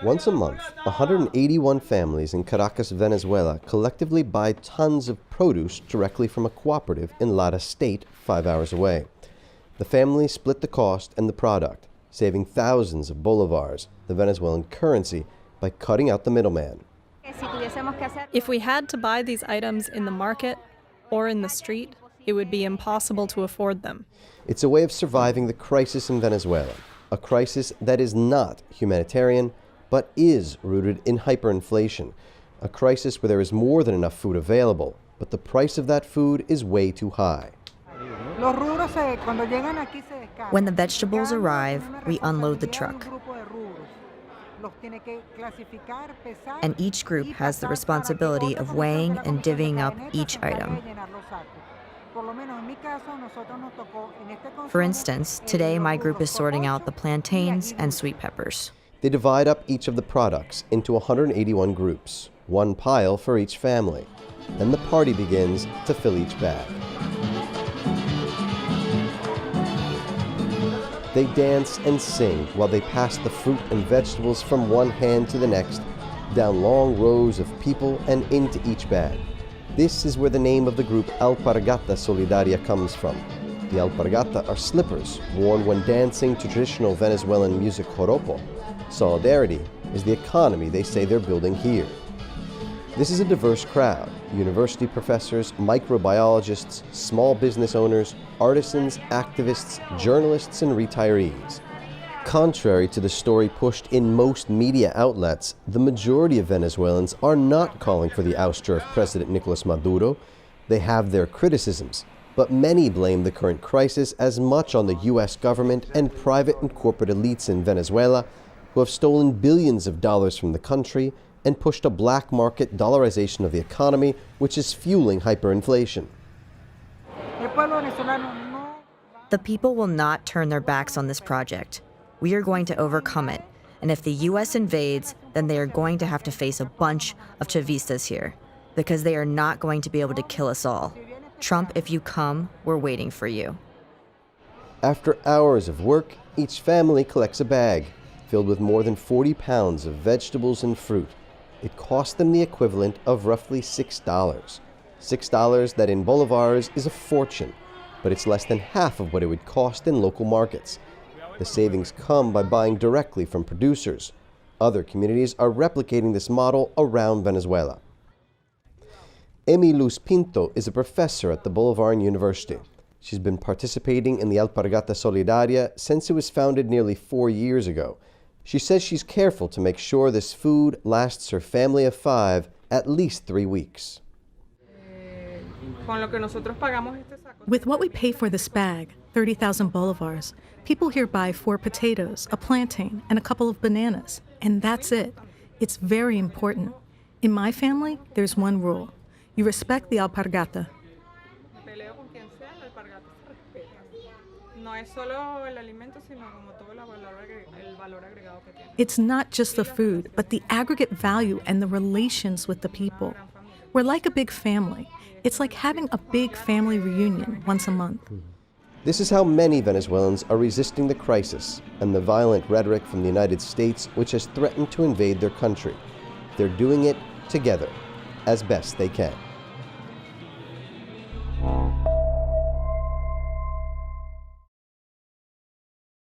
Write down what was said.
Once a month, 181 families in Caracas, Venezuela collectively buy tons of produce directly from a cooperative in Lara state, 5 hours away. The families split the cost and the product, saving thousands of bolivars, the Venezuelan currency, by cutting out the middleman. If we had to buy these items in the market or in the street, it would be impossible to afford them. It's a way of surviving the crisis in Venezuela, a crisis that is not humanitarian, but is rooted in hyperinflation, a crisis where there is more than enough food available, but the price of that food is way too high. When the vegetables arrive, we unload the truck. And each group has the responsibility of weighing and divvying up each item. For instance, today my group is sorting out the plantains and sweet peppers. They divide up each of the products into 181 groups, one pile for each family. Then the party begins to fill each bag. They dance and sing while they pass the fruit and vegetables from one hand to the next, down long rows of people and into each bag. This is where the name of the group Alpargata Solidaria comes from. The Alpargata are slippers worn when dancing to traditional Venezuelan music joropo. Solidarity is the economy they say they're building here. This is a diverse crowd: university professors, microbiologists, small business owners, artisans, activists, journalists, and retirees. Contrary to the story pushed in most media outlets, the majority of Venezuelans are not calling for the ouster of President Nicolas Maduro. They have their criticisms, but many blame the current crisis as much on the U.S. government and private and corporate elites in Venezuela, who have stolen billions of dollars from the country and pushed a black market dollarization of the economy, which is fueling hyperinflation. The people will not turn their backs on this project. We are going to overcome it. And if the U.S. invades, then they are going to have to face a bunch of chavistas here, because they are not going to be able to kill us all. Trump, if you come, we're waiting for you. After hours of work, each family collects a bag filled with more than 40 pounds of vegetables and fruit. It cost them the equivalent of roughly $6. $6 that in bolivars is a fortune, but it's less than half of what it would cost in local markets. The savings come by buying directly from producers. Other communities are replicating this model around Venezuela. Emi Luz Pinto is a professor at the Bolivarian University. She's been participating in the Alpargata Solidaria since it was founded nearly 4 years ago. She says she's careful to make sure this food lasts her family of 5 at least 3 weeks. With what we pay for this bag, 30,000 bolivars, people here buy 4 potatoes, a plantain, and a couple of bananas. And that's it. It's very important. In my family, there's one rule. You respect the alpargata. It's not just the food, but the aggregate value and the relations with the people. We're like a big family. It's like having a big family reunion once a month. This is how many Venezuelans are resisting the crisis and the violent rhetoric from the United States, which has threatened to invade their country. They're doing it together, as best they can.